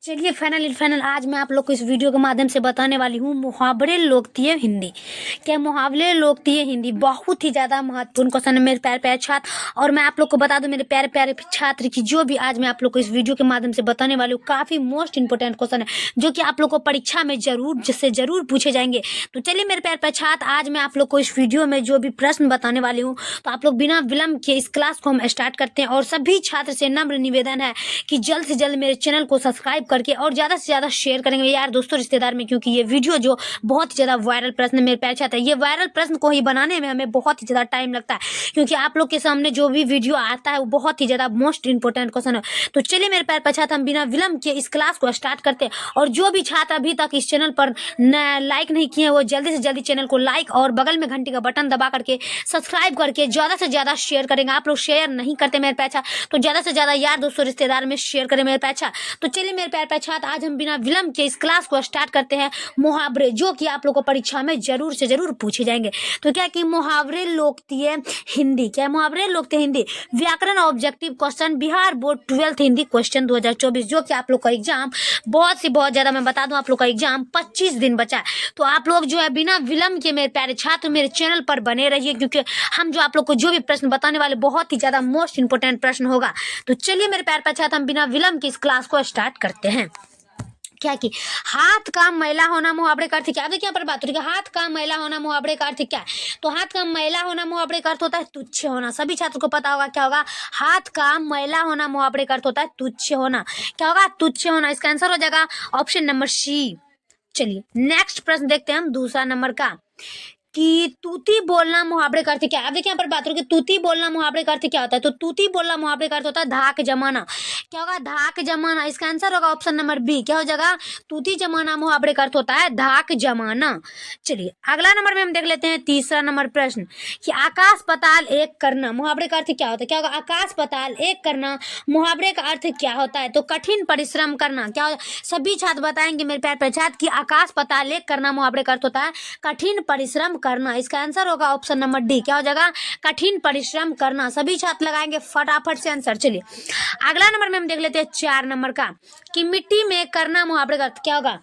चलिए फाइनल आज मैं आप लोग को इस वीडियो के माध्यम से बताने वाली हूँ मुहावरे लोकप्रिय हिंदी। क्या मुहावरे लोकप्रिय हिंदी बहुत ही ज़्यादा महत्वपूर्ण क्वेश्चन है मेरे प्यारे प्यारे छात्र। और मैं आप लोग को बता दूं मेरे प्यारे प्यारे छात्र की जो भी आज मैं आप लोग को इस वीडियो के माध्यम से बताने वाली हूँ काफ़ी मोस्ट इंपॉर्टेंट क्वेश्चन है जो कि आप लोग को परीक्षा में जरूर पूछे जाएंगे। तो चलिए मेरे प्यारे प्यारे छात्र आज मैं आप लोग को इस वीडियो में जो भी प्रश्न बताने वाली हूँ तो आप लोग बिना विलम्ब के इस क्लास को हम स्टार्ट करते हैं। और सभी छात्र से नम्र निवेदन है कि जल्द से जल्द मेरे चैनल को सब्सक्राइब करके और ज़्यादा से ज़्यादा शेयर करेंगे यार दोस्तों रिश्तेदार में, क्योंकि ये वीडियो जो बहुत ही ज़्यादा वायरल प्रश्न मेरे प्यारे छात्र है। ये वायरल प्रश्न को ही बनाने में हमें बहुत ही ज़्यादा टाइम लगता है क्योंकि आप लोग के सामने जो भी वीडियो आता है वो बहुत ही ज़्यादा मोस्ट इंपॉर्टेंट क्वेश्चन है। तो चलिए मेरे प्यारे छात्र हम बिना विलम्ब के इस क्लास को स्टार्ट करते हैं। और जो भी छात्र अभी तक इस चैनल पर लाइक नहीं किए वो जल्दी से जल्दी चैनल को लाइक और बगल में घंटी का बटन दबा करके सब्सक्राइब करके ज़्यादा से ज़्यादा शेयर करेंगे। आप लोग शेयर नहीं करते मेरे प्यारे छात्र, तो ज़्यादा से ज़्यादा यार दोस्तों रिश्तेदार में शेयर करें मेरे प्यारे छात्र। तो चलिए मेरे प्यारे छात्र आज हम बिना विलम्ब के इस क्लास को स्टार्ट करते हैं। मुहावरे जो कि आप लोग को परीक्षा में जरूर से जरूर पूछे जाएंगे। तो क्या कि मुहावरे लोकप्रिय हिंदी, क्या मुहावरे लोकप्रिय हिंदी व्याकरण objective question Bihar board 12th Hindi question 2024 जो कि आप लोग का एग्जाम बहुत ज़्यादा मैं बता दूं आप लोग का एग्जाम 25 दिन बचा है। तो आप लोग जो है बिना विलम्ब के मेरे प्यारे छात्र मेरे चैनल पर बने रहिए क्योंकि हम जो आप लोग को जो भी प्रश्न बताने वाले बहुत ही ज़्यादा मोस्ट इंपोर्टेंट प्रश्न होगा। तो चलिए मेरे प्यारे छात्र हम बिना विलम्ब की इस क्लास को स्टार्ट करते हैं। क्या कि हाथ का मैला होना मुहावरे का अर्थ क्या है? देखिए यहाँ पर बात हो रही है हाथ का मैला होना मुहावरे का अर्थ क्या है। तो हाथ का मैला होना मुहावरे का अर्थ होता है तुच्छ होना। सभी छात्र को पता होगा क्या होगा। हाथ का मैला होना मुहावरे का अर्थ होता है तुच्छ होना। क्या होगा? तुच्छ होना। इसका आंसर हो जाएगा ऑप्शन नंबर सी। चलिए नेक्स्ट प्रश्न देखते हैं हम दूसरा नंबर का कि तूती बोलना मुहावरे का अर्थ क्या है। अब देखिए यहाँ पर बात हो रही है तूती बोलना मुहावरे का अर्थ क्या होता है। तो तूती बोलना मुहावरे का अर्थ होता है धाक जमाना। क्या होगा? धाक जमाना। इसका आंसर होगा ऑप्शन नंबर बी। क्या हो जाएगा? तूती जमाना मुहावरे का अर्थ होता है धाक जमाना। चलिए अगला नंबर में हम देख लेते हैं तीसरा नंबर प्रश्न कि आकाश पाताल एक करना मुहावरे का अर्थ क्या होता है। क्या होगा? आकाश पाताल एक करना मुहावरे का अर्थ क्या होता है। तो कठिन परिश्रम करना। क्या होगा? सभी छात्र बताएंगे मेरे प्यारे छात्र कि आकाश पाताल एक करना मुहावरे का अर्थ होता है कठिन परिश्रम करना। इसका आंसर होगा ऑप्शन नंबर डी। क्या हो जाएगा? कठिन परिश्रम करना। सभी छात्र लगाएंगे फटाफट से आंसर। चलिए अगला नंबर में हम देख लेते हैं 4 नंबर का कि मिट्टी में करना मुहावरे का अर्थ क्या होगा।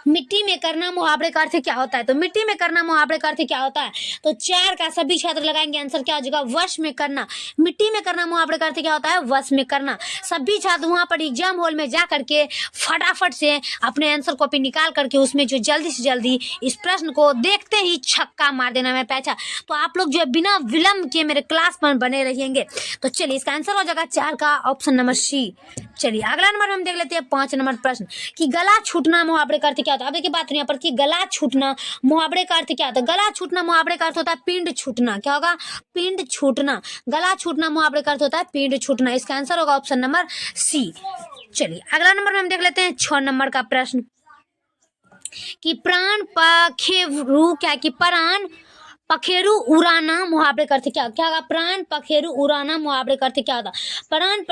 मिट्टी में करना मुहावरे का अर्थ क्या होता है। तो मिट्टी में करना मुहावरे का अर्थ क्या होता है। तो 4 का सभी छात्र लगाएंगे आंसर क्या हो जाएगा? वश में करना। मिट्टी में करना मुहावरे का अर्थ क्या होता है? वश में करना। सभी छात्र वहां पर एग्जाम हॉल में जा करके फटाफट से अपने आंसर कॉपी निकाल करके उसमें जो जल्दी से जल्दी इस प्रश्न को देखते ही छक्का मार देना मैं पैसा। तो आप लोग जो है बिना विलम्ब के मेरे क्लास पर बने रहेंगे। तो चलिए इसका आंसर हो जाएगा 4 का ऑप्शन नंबर सी। चलिए अगला नंबर हम देख लेते हैं 5 नंबर प्रश्न कि गला छूटना मुहावरे का अर्थ क्या होता है। अब देखिए बात यहाँ पर कि गला छूटना मुहावरे का अर्थ क्या होता है। गला छूटना मुहावरे का अर्थ होता है पिंड छूटना। क्या होगा? पिंड छूटना। गला छूटना मुहावरे का अर्थ होता है पिंड छूटना। इसका आंसर होगा ऑप्शन नंबर सी। चलिए अगला नंबर में हम देख लेते हैं 6 नंबर का प्रश्न कि प्राण पखेरु क्या कि प्राण पखेरु उड़ाना मुहावरे का अर्थ क्या होगा। प्राण पखेरु उड़ाना मुहावरे का अर्थ क्या होता। प्राण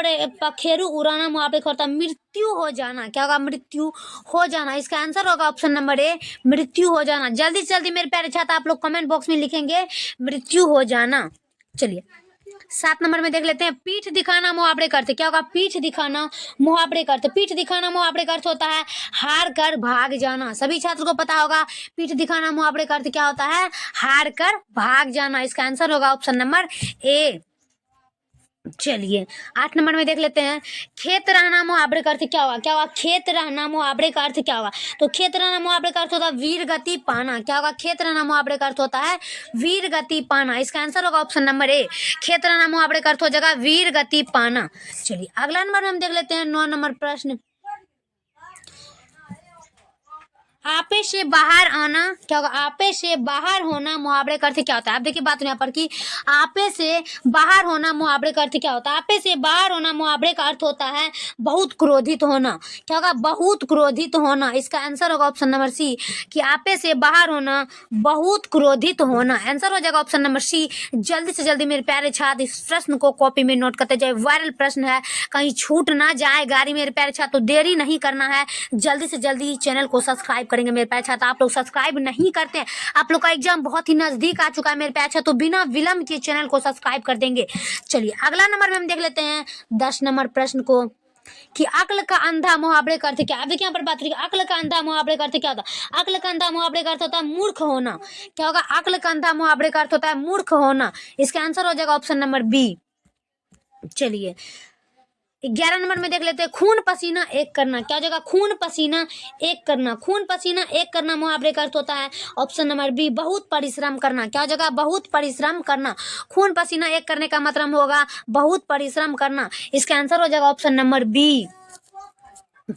पखेरु उड़ाना मुहावरे का होता है मृत्यु हो जाना। क्या होगा? मृत्यु हो जाना। इसका आंसर होगा ऑप्शन नंबर ए मृत्यु हो जाना। जल्दी से जल्दी मेरे प्यारे छात्र आप लोग कमेंट बॉक्स में लिखेंगे मृत्यु हो जाना। चलिए 7 नंबर में देख लेते हैं पीठ दिखाना मुहावरे का अर्थ क्या होगा। पीठ दिखाना मुहावरे का अर्थ पीठ दिखाना मुहावरे का अर्थ होता है हार कर भाग जाना। सभी छात्र को पता होगा पीठ दिखाना मुहावरे का अर्थ क्या होता है? हार कर भाग जाना। इसका आंसर होगा ऑप्शन नंबर ए। चलिए 8 नंबर में देख लेते हैं खेत रहना मुहावरे का अर्थ क्या होगा। क्या होगा? खेत रहना मुहावरे का अर्थ क्या होगा। तो खेत रहना मुहावरे का अर्थ होता है वीर गति पाना। क्या होगा? खेत रहना मुहावरे का अर्थ होता है वीर गति पाना। इसका आंसर होगा ऑप्शन नंबर ए। खेत रहना मुहावरे का अर्थ हो जाएगा वीर गति पाना। चलिए अगला नंबर हम देख लेते हैं 9 नंबर प्रश्न आपे से बाहर आना। क्या होगा? आपे से बाहर होना मुहावरे का अर्थ क्या होता है। आप देखिए बात यहाँ पर कि आपे से बाहर होना मुहावरे का अर्थ क्या होता है। आपे से बाहर होना मुहावरे का अर्थ होता है बहुत क्रोधित होना। क्या होगा? बहुत क्रोधित होना। इसका आंसर होगा ऑप्शन नंबर सी कि आपे से बाहर होना बहुत क्रोधित होना। आंसर हो जाएगा ऑप्शन नंबर सी। जल्दी से जल्दी मेरे प्यारे छात्र इस प्रश्न को कॉपी में नोट करते जाए। वायरल प्रश्न है, कहीं छूट ना जाए गाड़ी मेरे प्यारे छात्र। तो देरी नहीं करना है, जल्दी से जल्दी चैनल को सब्सक्राइब करेंगे मेरे प्यारे छात्र। आप लोग सब्सक्राइब नहीं करते हैं, आप लोग का एग्जाम बहुत ही नजदीक आ चुका है मेरे प्यारे छात्र। तो बिना विलम्ब के चैनल को सब्सक्राइब कर देंगे। चलिए अगला नंबर में हम देख लेते हैं 10 नंबर प्रश्न को कि अक्ल का अंधा मुहावरे का अर्थ क्या। अब देखिए यहाँ पर बात रही है अक्ल का अंधा मुहावरे का अर्थ क्या होता है। अक्ल का अंधा मुहावरे का अर्थ होता है मूर्ख होना। क्या होगा, अक्ल का अंधा मुहावरे का अर्थ होता है मूर्ख होना। इसका आंसर हो जाएगा ऑप्शन नंबर बी। चलिए 11 नंबर में देख लेते हैं खून पसीना एक करना। क्या हो जाएगा, खून पसीना एक करना। खून पसीना एक करना मुहावरे का अर्थ होता है ऑप्शन नंबर बी बहुत परिश्रम करना। क्या हो जाएगा, बहुत परिश्रम करना। खून पसीना एक करने का मतलब होगा बहुत परिश्रम करना। इसका आंसर हो जाएगा ऑप्शन नंबर बी।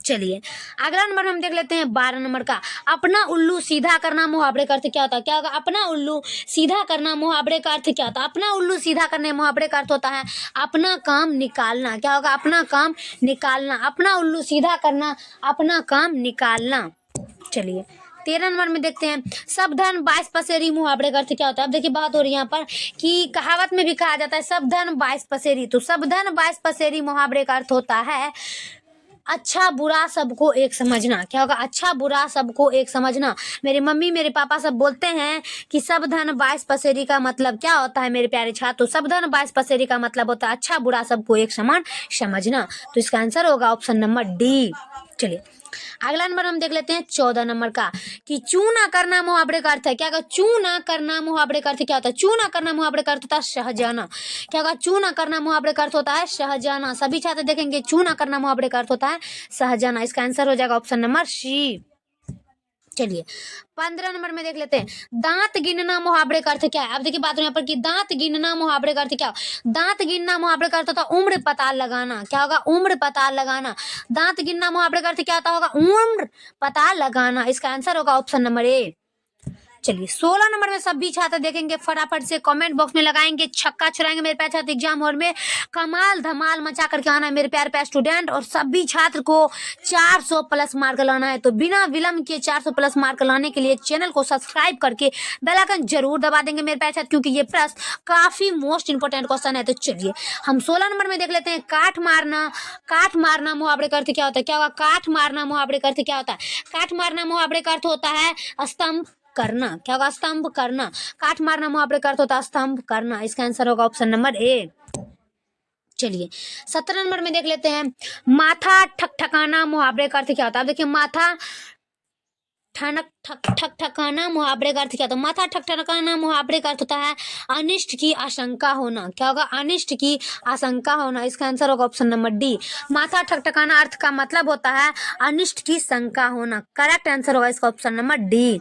चलिए अगला नंबर हम देख लेते हैं 12 नंबर का अपना उल्लू सीधा करना मुहावरे का अर्थ क्या होता है। क्या होगा, अपना उल्लू सीधा करना मुहावरे का अर्थ क्या होता है। अपना उल्लू सीधा करने मुहावरे का अर्थ होता है अपना काम निकालना। क्या होगा, अपना काम निकालना। अपना उल्लू सीधा करना, अपना काम निकालना। चलिए 13 नंबर में देखते हैं सब धन 22 पसेरी मुहावरे का अर्थ क्या होता है। अब देखिए बात हो रही है यहाँ पर कि कहावत में भी कहा जाता है सब धन 22 पसेरी। तो सब धन 22 पसेरी मुहावरे का अर्थ होता है अच्छा बुरा सबको एक समझना। क्या होगा, अच्छा बुरा सबको एक समझना। मेरी मम्मी मेरे पापा सब बोलते हैं कि सब धन 22 पसेरी का मतलब क्या होता है मेरे प्यारे छात्र। तो सब धन 22 पसेरी का मतलब होता है अच्छा बुरा सबको एक समान समझना। तो इसका आंसर होगा ऑप्शन नंबर डी। चलिए अगला नंबर हम देख लेते हैं 14 नंबर का कि चूना करना मुहावरे का अर्थ है। क्या होगा, चूना करना मुहावरे का अर्थ क्या होता है। चूना करना मुहावरे का अर्थ होता है शहजाना। क्या होगा, चूना करना मुहावरे का अर्थ होता है शहजाना। सभी छात्र देखेंगे चूना करना मुहावरे का अर्थ होता है शहजाना। इसका आंसर हो जाएगा ऑप्शन नंबर सी। चलिए 15 नंबर में देख लेते हैं दांत गिनना मुहावरे का अर्थ क्या है। अब देखिए बात यहाँ पर कि दांत गिनना मुहावरे का अर्थ क्या हो। दांत गिनना मुहावरे का अर्थ होता है उम्र पता लगाना। क्या होगा, उम्र पता लगाना। दांत गिनना मुहावरे का अर्थ क्या होता होगा, उम्र पता लगाना। इसका आंसर होगा ऑप्शन नंबर ए। चलिए 16 नंबर में सभी छात्र देखेंगे फटाफट से कमेंट बॉक्स में लगाएंगे छक्का छुड़ाएंगे मेरे प्यारे छात्र एग्जाम हॉल में कमाल धमाल मचा करके आना है मेरे प्यारे प्यारे स्टूडेंट। और सभी छात्र को 400 प्लस मार्क लाना है। तो बिना विलंब के 400 प्लस मार्क लाने के लिए चैनल को सब्सक्राइब करके बेल आइकन जरूर दबा देंगे मेरे प्यारे छात्र, क्योंकि ये प्रश्न काफी मोस्ट इंपोर्टेंट क्वेश्चन है। तो चलिए हम 16 नंबर में देख लेते हैं काठ मारना। काठ मारना मुहावरे का अर्थ क्या होता है। क्या होगा, काठ मारना मुहावरे का अर्थ क्या होता है। काठ मारना मुहावरे का अर्थ होता है स्तंभ करना। क्या होगा, स्तंभ करना। काठ मारना मुहावरे का अर्थ होता है स्तंभ करना। इसका आंसर होगा ऑप्शन नंबर ए। चलिए 17 नंबर में देख लेते हैं माथा ठकठकाना मुहावरे का अर्थ क्या होता है। अब देखिए माथा ठनक ठक ठक ठकाना मुहावरे का अर्थ क्या होता है। माथा ठकठकाना मुहावरे का अर्थ होता है अनिष्ट की आशंका होना। क्या होगा, अनिष्ट की आशंका होना। इसका आंसर होगा ऑप्शन नंबर डी। माथा ठकठकाना अर्थ का मतलब होता है अनिष्ट की शंका होना। करेक्ट आंसर होगा इसका ऑप्शन नंबर डी।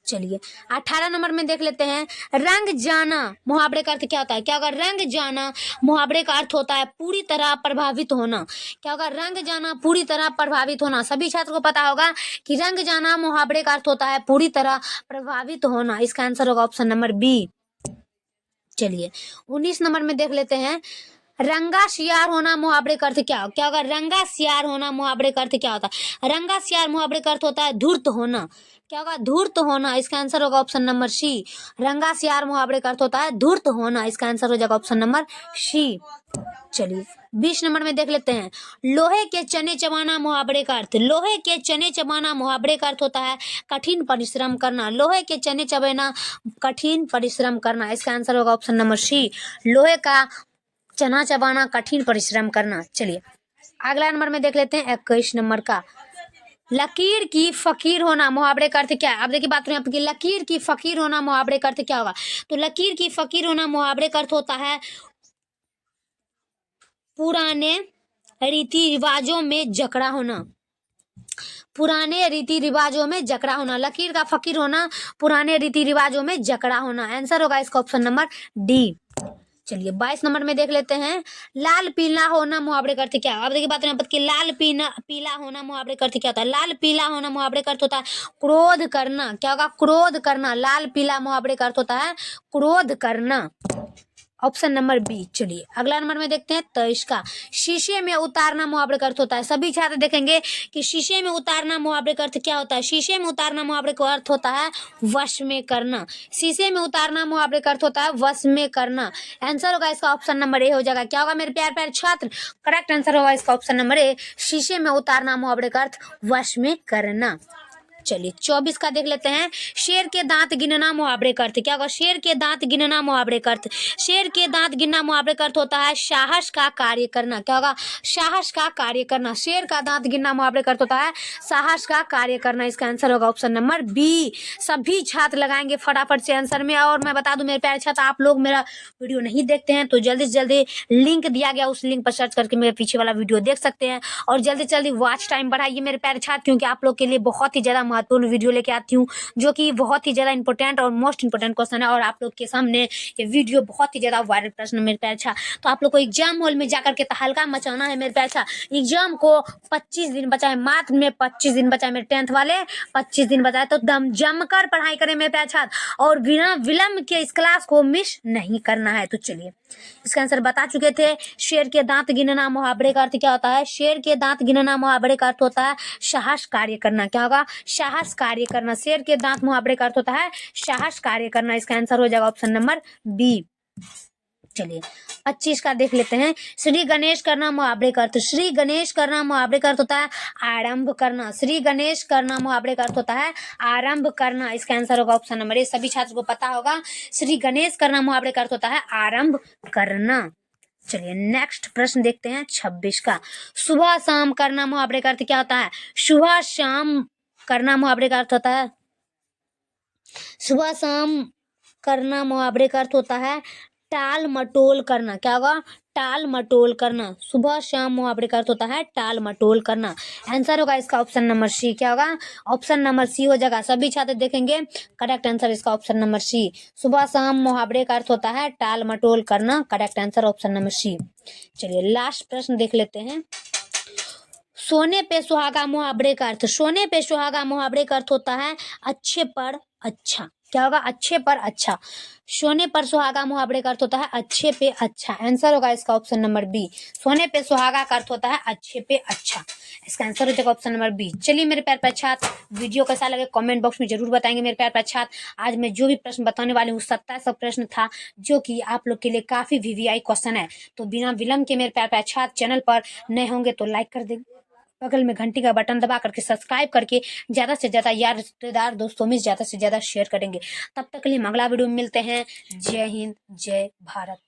चलिए 18 नंबर में देख लेते हैं रंग जाना मुहावरे का अर्थ क्या होता है। क्या होगा, रंग जाना मुहावरे का अर्थ होता है पूरी तरह प्रभावित होना। क्या होगा, रंग जाना पूरी तरह प्रभावित होना। सभी छात्र को पता होगा कि रंग जाना मुहावरे का अर्थ होता है पूरी तरह प्रभावित होना। इसका आंसर होगा ऑप्शन नंबर बी। चलिए 19 नंबर में देख लेते हैं रंगा सियार होना मुहावरे का अर्थ क्या होगा। रंगा सियार होना मुहावरे का अर्थ क्या होता है। रंगा सियार मुहावरे का अर्थ होता है धूर्त होना। क्या होगा, धूर्त होना। इसका आंसर होगा ऑप्शन नंबर सी। रंगा सियार मुहावरे का अर्थ होता है धूर्त होना। इसका आंसर हो जाएगा ऑप्शन नंबर सी। चलिए 20 नंबर में देख लेते हैं लोहे के चने चबाना मुहावरे का अर्थ। लोहे के चने चबाना मुहावरे का अर्थ होता है कठिन परिश्रम करना। लोहे के चने चबाना कठिन परिश्रम करना। इसका आंसर होगा ऑप्शन नंबर सी। लोहे का चना चबाना कठिन परिश्रम करना। चलिए अगला नंबर में देख लेते हैं 21 नंबर का लकीर की फकीर होना मुहावरे का अर्थ क्या है। अब देखिए बात करें आपकी लकीर की फकीर होना मुहावरे का अर्थ क्या होगा। तो लकीर की फकीर होना मुहावरे का अर्थ होता है पुराने रीति रिवाजों में जकड़ा होना। पुराने रीति रिवाजों में जकड़ा होना। लकीर का फकीर होना पुराने रीति रिवाजों में जकड़ा होना। आंसर होगा इसका ऑप्शन नंबर डी। चलिए 22 नंबर में देख लेते हैं लाल पीला होना मुहावरे का अर्थ क्या है। अब देखिए बात कि लाल पीला होना मुहावरे का अर्थ क्या होता है। लाल पीला होना मुहावरे का अर्थ होता है क्रोध करना। क्या होगा, क्रोध करना। लाल पीला मुहावरे का अर्थ होता है क्रोध करना। Option number B. चलिए अगला नंबर में देखते हैं 23 का शीशे में उतारना मुहावरे का अर्थ होता है। सभी छात्र देखेंगे कि शीशे में उतारना मुहावरे का अर्थ क्या होता है। शीशे में उतारना मुहावरे का अर्थ होता है वश में करना। शीशे में उतारना मुहावरे का अर्थ होता है वश में करना। आंसर होगा इसका ऑप्शन नंबर ए हो जाएगा। क्या होगा मेरे प्यारे प्यारे छात्र, करेक्ट आंसर होगा इसका ऑप्शन नंबर ए। शीशे में उतारना मुहावरे का अर्थ वश में करना। चलिए 24 का देख लेते हैं। शेर के दांत गिनना मुहावरे का अर्थ क्या होगा? शेर के दांत गिनना मुहावरे का अर्थ, शेर के दांत गिनना मुहावरे का अर्थ होता है साहस का कार्य करना। क्या होगा? साहस का कार्य करना। शेर का दांत गिनना मुहावरे का अर्थ होता है साहस का कार्य करना। इसका आंसर होगा ऑप्शन नंबर बी। सभी छात्र लगाएंगे फटाफट से आंसर में। और मैं बता दूं मेरे प्यारे छात्र, आप लोग मेरा वीडियो नहीं देखते हैं तो जल्दी से जल्दी लिंक दिया गया उस लिंक पर सर्च करके मेरे पीछे वाला वीडियो देख सकते हैं। और जल्दी से जल्दी वॉच टाइम बढ़ाइए मेरे प्यारे छात्र, क्योंकि आप लोग के लिए बहुत ही ज्यादा महत्वपूर्ण वीडियो लेके आती हूँ, जो कि बहुत ही ज्यादा इंपॉर्टेंट और मोस्ट इंपॉर्टेंट क्वेश्चन है। और आप लोग के सामने ये वीडियो बहुत ही ज्यादा वायरल प्रश्न है मेरे प्यारे छात्र। तो आप लोग को एग्जाम हॉल में जाकर के तहलका मचाना है मेरे प्यारे छात्र। एग्जाम को 25 दिन बचा है, मात्र में 25 दिन बचा है मेरे 10th वाले, 25 दिन बचा है। तो दम जमकर पढ़ाई करें मेरे प्यारे छात्र, और बिना विलंब के इस क्लास को मिस नहीं करना है। तो चलिए इसका आंसर बता चुके थे। शेर के दांत गिनना मुहावरे का अर्थ क्या होता है? शेर के दांत गिनना मुहावरे का अर्थ होता है साहस कार्य करना। क्या होगा? साहस कार्य करना। शेर के दांत मुहावरे का अर्थ होता है साहस कार्य करना। इसका आंसर हो जाएगा ऑप्शन नंबर बी। चलिए 25 का देख लेते हैं। श्री गणेश करना मुहावरे का अर्थ, श्री गणेश करना मुहावरे का अर्थ होता है आरंभ करना। श्री गणेश करना मुहावरे का अर्थ होता है आरंभ करना। इसका आंसर होगा ऑप्शन नंबर ए। सभी छात्र को पता होगा श्री गणेश करना मुहावरे का अर्थ होता है आरंभ करना। चलिए नेक्स्ट प्रश्न देखते हैं 26 का। सुबह शाम करना मुहावरे का अर्थ क्या होता है? सुबह शाम करना मुहावरे का अर्थ होता है, सुबह शाम करना मुहावरे का अर्थ होता है टाल मटोल करना। क्या होगा? टाल मटोल करना। सुबह शाम मुहावरे का अर्थ होता है टाल मटोल करना। आंसर होगा इसका ऑप्शन नंबर सी। क्या होगा? ऑप्शन नंबर सी हो जाएगा। सभी छात्र देखेंगे करेक्ट आंसर इसका ऑप्शन नंबर सी। सुबह शाम मुहावरे का अर्थ होता है टाल मटोल करना। Correct answer option number C. चलिए लास्ट प्रश्न देख लेते हैं। सोने पे सुहागा मुहावरे का अर्थ, सोने पे सुहागा मुहावरे का अर्थ होता है अच्छे पर अच्छा। क्या होगा? अच्छे पर अच्छा। सोने पर सुहागा मुहावरे का अर्थ होता है अच्छे पे अच्छा। आंसर होगा इसका ऑप्शन नंबर बी। सोने पे सुहागा का अर्थ होता है अच्छे पे अच्छा। इसका आंसर हो जाएगा ऑप्शन नंबर बी। चलिए मेरे प्यारे प्यारे छात्र, वीडियो कैसा लगे कमेंट बॉक्स में जरूर बताएंगे मेरे प्यारे प्यारे छात्र। आज मैं जो भी प्रश्न बताने वाली हूँ 27 प्रश्न था, जो कि आप लोग के लिए काफी वीवीआई क्वेश्चन है। तो बिना विलंब के मेरे प्यारे प्यारे छात्र, चैनल पर नए होंगे तो लाइक कर देंगे, बगल में घंटी का बटन दबा करके सब्सक्राइब करके ज्यादा से ज्यादा यार रिश्तेदार दोस्तों में ज्यादा से ज्यादा शेयर करेंगे। तब तक के लिए हम अगला वीडियो में मिलते हैं। जय हिंद, जय भारत।